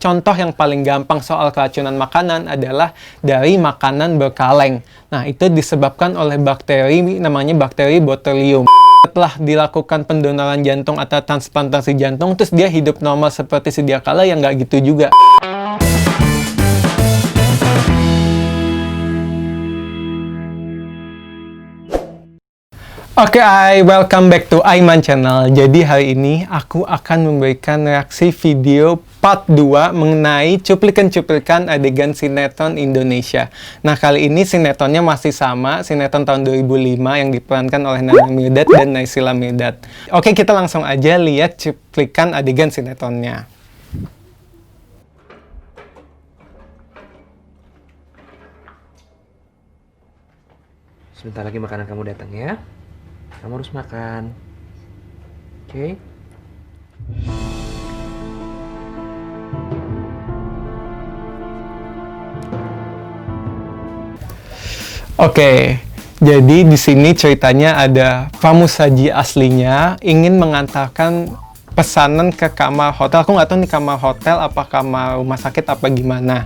contoh yang paling gampang soal keracunan makanan adalah dari makanan berkaleng. Nah, itu disebabkan oleh bakteri, namanya bakteri Botulium. Setelah dilakukan pendonoran jantung atau transplantasi jantung, terus dia hidup normal seperti sedia kala, yang nggak gitu juga. Oke, welcome back to Aiman Channel. Jadi hari ini aku akan memberikan reaksi video part 2 mengenai cuplikan-cuplikan adegan sinetron Indonesia. Nah, kali ini sinetronnya masih sama, sinetron tahun 2005 yang diperankan oleh Nana Mirdad dan Naysila Mirdad. Oke, kita langsung aja lihat cuplikan adegan sinetronnya. Sebentar lagi makanan kamu datang ya. Kamu harus makan. Oke? Oke, jadi di sini ceritanya ada pramusaji aslinya ingin mengantarkan pesanan ke kamar hotel. Aku nggak tahu nih kamar hotel apa kamar rumah sakit apa gimana.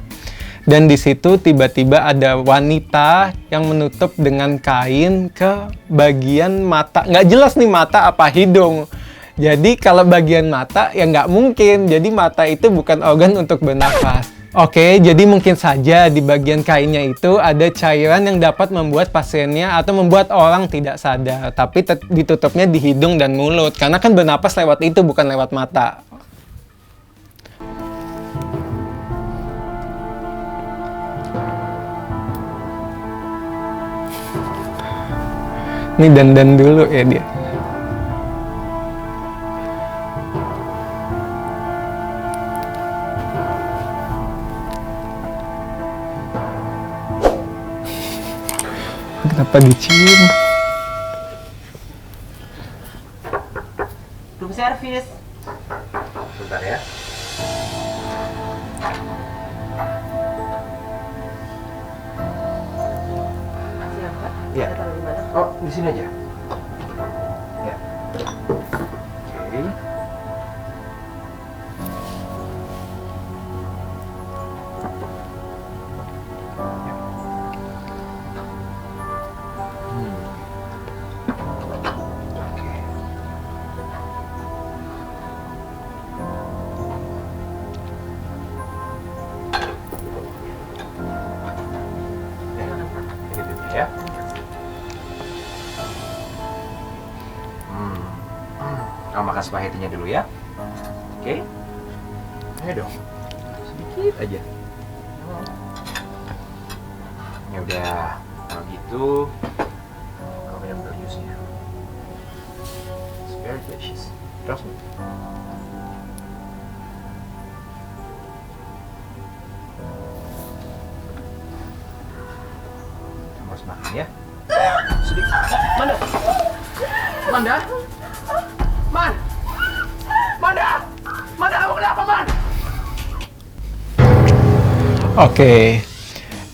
Dan di situ tiba-tiba ada wanita yang menutup dengan kain ke bagian mata. Nggak jelas nih mata apa hidung. Jadi kalau bagian mata ya nggak mungkin. Jadi mata itu bukan organ untuk bernafas. Oke, jadi mungkin saja di bagian kainnya itu ada cairan yang dapat membuat pasiennya atau membuat orang tidak sadar. Tapi ditutupnya di hidung dan mulut. Karena kan bernapas lewat itu bukan lewat mata. Ini dandan dulu ya dia. Kenapa dicium? Room service. Bentar ya. Siapa? Iya. Kita taruh di mana? Oh, di sini aja. Ya. Oke. Ya. Oke. Ini dulu ya. Kamu makan spaghettinya dulu ya. Oke? Ayo dong. Sedikit aja. Ya udah. Kalau gitu, kamu minum dulu jusnya. It's very delicious. Trust me. Kamu harus makan ya. Sedikit. Manda. Manda. Man! Manda! Manda, kamu kenapa, Man? Oke,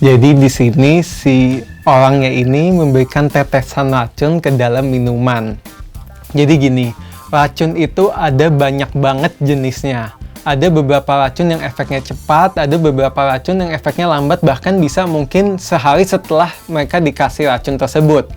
jadi di sini si orangnya ini memberikan tetesan racun ke dalam minuman. Jadi gini, racun itu ada banyak banget jenisnya. Ada beberapa racun yang efeknya cepat, ada beberapa racun yang efeknya lambat, bahkan bisa mungkin sehari setelah mereka dikasih racun tersebut.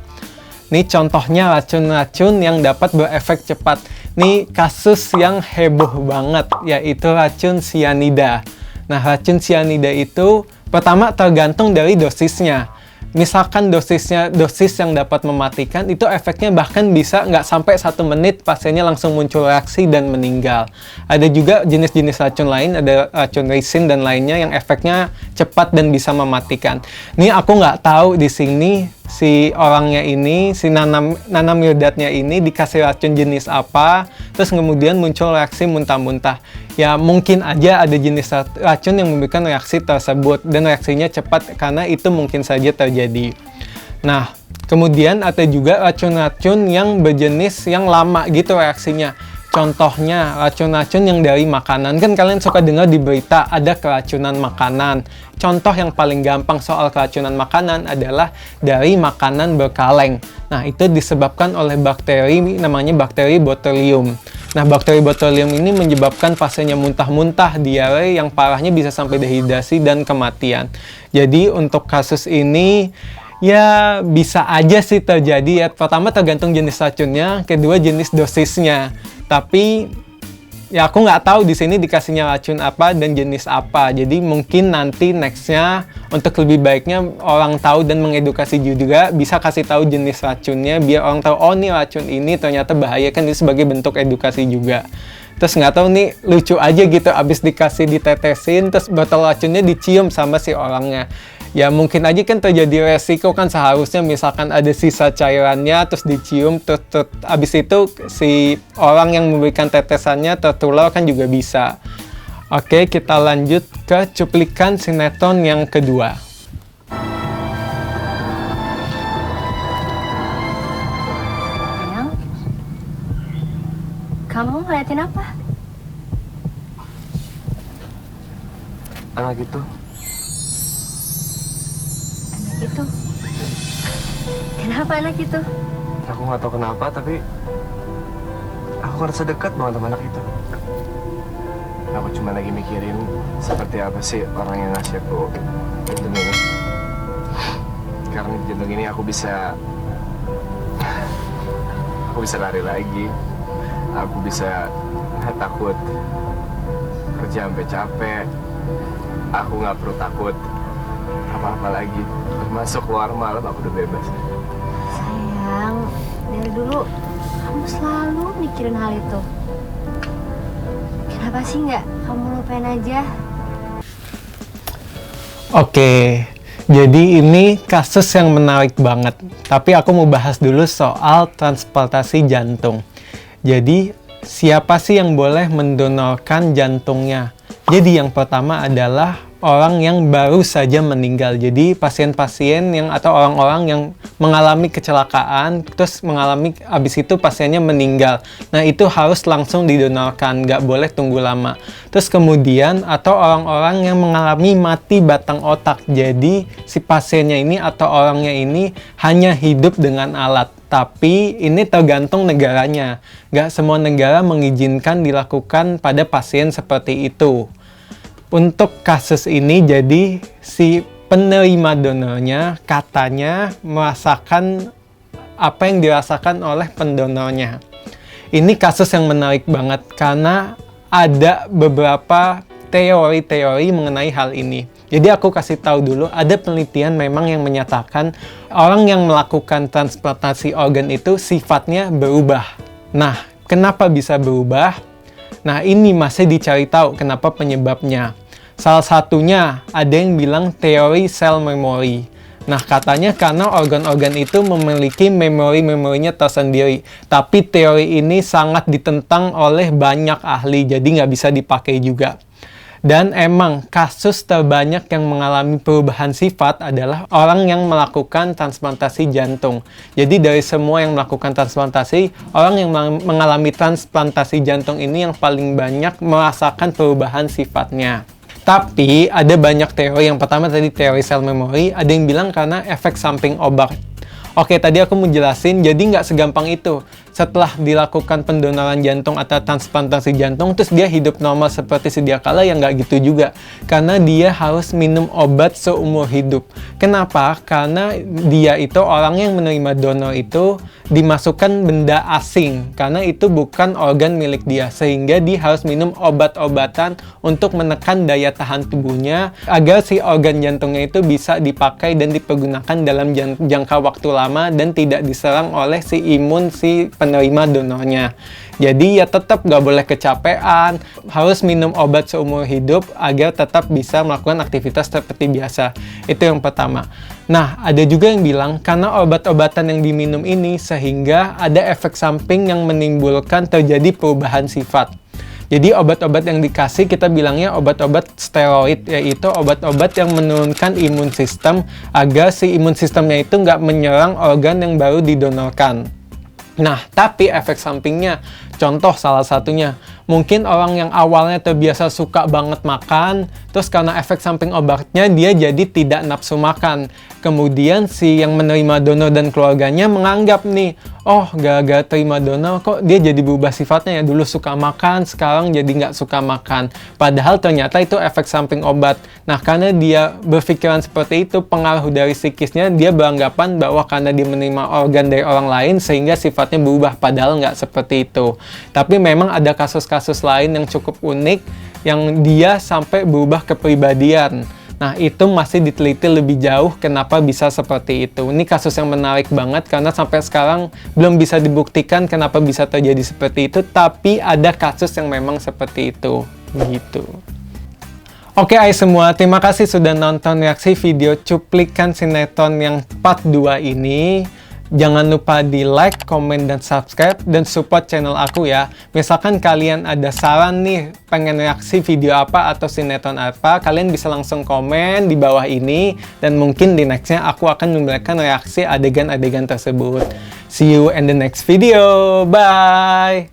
Ini contohnya racun-racun yang dapat berefek cepat. Ini kasus yang heboh banget, yaitu racun cyanida. Nah, racun cyanida itu pertama tergantung dari dosisnya. Misalkan dosis yang dapat mematikan, itu efeknya bahkan bisa nggak sampai 1 menit pasiennya langsung muncul reaksi dan meninggal. Ada juga jenis-jenis racun lain, ada racun resin dan lainnya yang efeknya cepat dan bisa mematikan. Ini aku nggak tahu di sini si orangnya ini, si Nana Mirdadnya ini dikasih racun jenis apa, terus kemudian muncul reaksi muntah-muntah. Ya mungkin aja ada jenis racun yang memberikan reaksi tersebut dan reaksinya cepat karena itu mungkin saja terjadi. Nah, kemudian ada juga racun-racun yang berjenis yang lama gitu reaksinya. Contohnya racun-racun yang dari makanan. Kan kalian suka dengar di berita ada keracunan makanan. Contoh yang paling gampang soal keracunan makanan adalah dari makanan berkaleng. Nah, itu disebabkan oleh bakteri namanya bakteri Botulium. Nah, bakteri Botulium ini menyebabkan pasiennya muntah-muntah, diare yang parahnya bisa sampai dehidrasi dan kematian. Jadi untuk kasus ini ya bisa aja sih terjadi ya. Pertama tergantung jenis racunnya, kedua jenis dosisnya. Tapi ya aku nggak tahu di sini dikasihnya racun apa dan jenis apa. Jadi mungkin nanti nextnya untuk lebih baiknya orang tahu dan mengedukasi juga bisa kasih tahu jenis racunnya biar orang tahu oh nih racun ini ternyata bahaya, kan itu sebagai bentuk edukasi juga. Terus nggak tahu nih lucu aja gitu abis dikasih ditetesin terus botol racunnya dicium sama si orangnya. Ya mungkin aja kan terjadi resiko kan, seharusnya misalkan ada sisa cairannya terus dicium terus abis itu si orang yang memberikan tetesannya tertular kan juga bisa. Oke, kita lanjut ke cuplikan sinetron yang kedua. Sayang, kamu ngeliatin apa? Anak itu. Anak itu. Kenapa anak itu? Aku nggak tahu kenapa, tapi aku ngerasa dekat banget sama anak itu. Aku cuma lagi mikirin seperti apa sih orang yang ngasih aku jantung ini. Karena di jantung ini aku bisa lari lagi. Aku bisa nggak takut kerja sampai capek. Aku nggak perlu takut apa-apa lagi. Masuk keluar malam aku udah bebas. Sayang, dari dulu kamu selalu mikirin hal itu. Kenapa sih nggak kamu lupain aja? Oke, jadi ini kasus yang menarik banget. Tapi aku mau bahas dulu soal transplantasi jantung. Jadi, siapa sih yang boleh mendonorkan jantungnya? Jadi yang pertama adalah orang yang baru saja meninggal. Jadi pasien-pasien yang atau orang-orang yang mengalami kecelakaan, terus abis itu pasiennya meninggal. Nah itu harus langsung didonorkan, nggak boleh tunggu lama. Terus kemudian atau orang-orang yang mengalami mati batang otak. Jadi si pasiennya ini atau orangnya ini hanya hidup dengan alat. Tapi ini tergantung negaranya. Nggak semua negara mengizinkan dilakukan pada pasien seperti itu. Untuk kasus ini, jadi si penerima donornya katanya merasakan apa yang dirasakan oleh pendonornya. Ini kasus yang menarik banget karena ada beberapa teori-teori mengenai hal ini. Jadi aku kasih tahu dulu, ada penelitian memang yang menyatakan orang yang melakukan transplantasi organ itu sifatnya berubah. Nah, kenapa bisa berubah? Nah, ini masih dicari tahu kenapa penyebabnya. Salah satunya ada yang bilang teori sel memori. Nah, katanya karena organ-organ itu memiliki memori-memorinya tersendiri. Tapi teori ini sangat ditentang oleh banyak ahli, jadi nggak bisa dipakai juga. Dan emang kasus terbanyak yang mengalami perubahan sifat adalah orang yang melakukan transplantasi jantung. Jadi dari semua yang melakukan transplantasi, orang yang mengalami transplantasi jantung ini yang paling banyak merasakan perubahan sifatnya. Tapi ada banyak teori. Yang pertama tadi teori sel memori, ada yang bilang karena efek samping obat. Oke, tadi aku mau jelasin, jadi nggak segampang itu. Setelah dilakukan pendonoran jantung atau transplantasi jantung, terus dia hidup normal seperti sedia kala, ya nggak gitu juga. Karena dia harus minum obat seumur hidup. Kenapa? Karena dia itu, orang yang menerima donor itu, dimasukkan benda asing. Karena itu bukan organ milik dia. Sehingga dia harus minum obat-obatan untuk menekan daya tahan tubuhnya, agar si organ jantungnya itu bisa dipakai dan dipergunakan dalam jangka waktu lama dan tidak diserang oleh si imun si penerima donornya. Jadi ya tetap nggak boleh kecapean, harus minum obat seumur hidup agar tetap bisa melakukan aktivitas seperti biasa. Itu yang pertama. Nah, ada juga yang bilang karena obat-obatan yang diminum ini sehingga ada efek samping yang menimbulkan terjadi perubahan sifat. Jadi obat-obat yang dikasih kita bilangnya obat-obat steroid, yaitu obat-obat yang menurunkan imun sistem agar si imun sistemnya itu nggak menyerang organ yang baru didonorkan. Nah, tapi efek sampingnya, contoh salah satunya, mungkin orang yang awalnya terbiasa suka banget makan, terus karena efek samping obatnya dia jadi tidak nafsu makan. Kemudian si yang menerima donor dan keluarganya menganggap nih, oh gara-gara terima donor kok dia jadi berubah sifatnya ya, dulu suka makan, sekarang jadi nggak suka makan. Padahal ternyata itu efek samping obat. Nah, karena dia berpikiran seperti itu, pengaruh dari psikisnya, dia beranggapan bahwa karena dia menerima organ dari orang lain, sehingga sifatnya berubah, padahal nggak seperti itu. Tapi memang ada kasus-kasus lain yang cukup unik, yang dia sampai berubah kepribadian. Nah, itu masih diteliti lebih jauh kenapa bisa seperti itu. Ini kasus yang menarik banget karena sampai sekarang belum bisa dibuktikan kenapa bisa terjadi seperti itu, tapi ada kasus yang memang seperti itu. Gitu. Oke, hai semua, terima kasih sudah nonton reaksi video cuplikan sinetron yang part 2 ini. Jangan lupa di like, komen, dan subscribe, dan support channel aku ya. Misalkan kalian ada saran nih, pengen reaksi video apa atau sinetron apa, kalian bisa langsung komen di bawah ini, dan mungkin di nextnya aku akan memberikan reaksi adegan-adegan tersebut. See you in the next video, bye!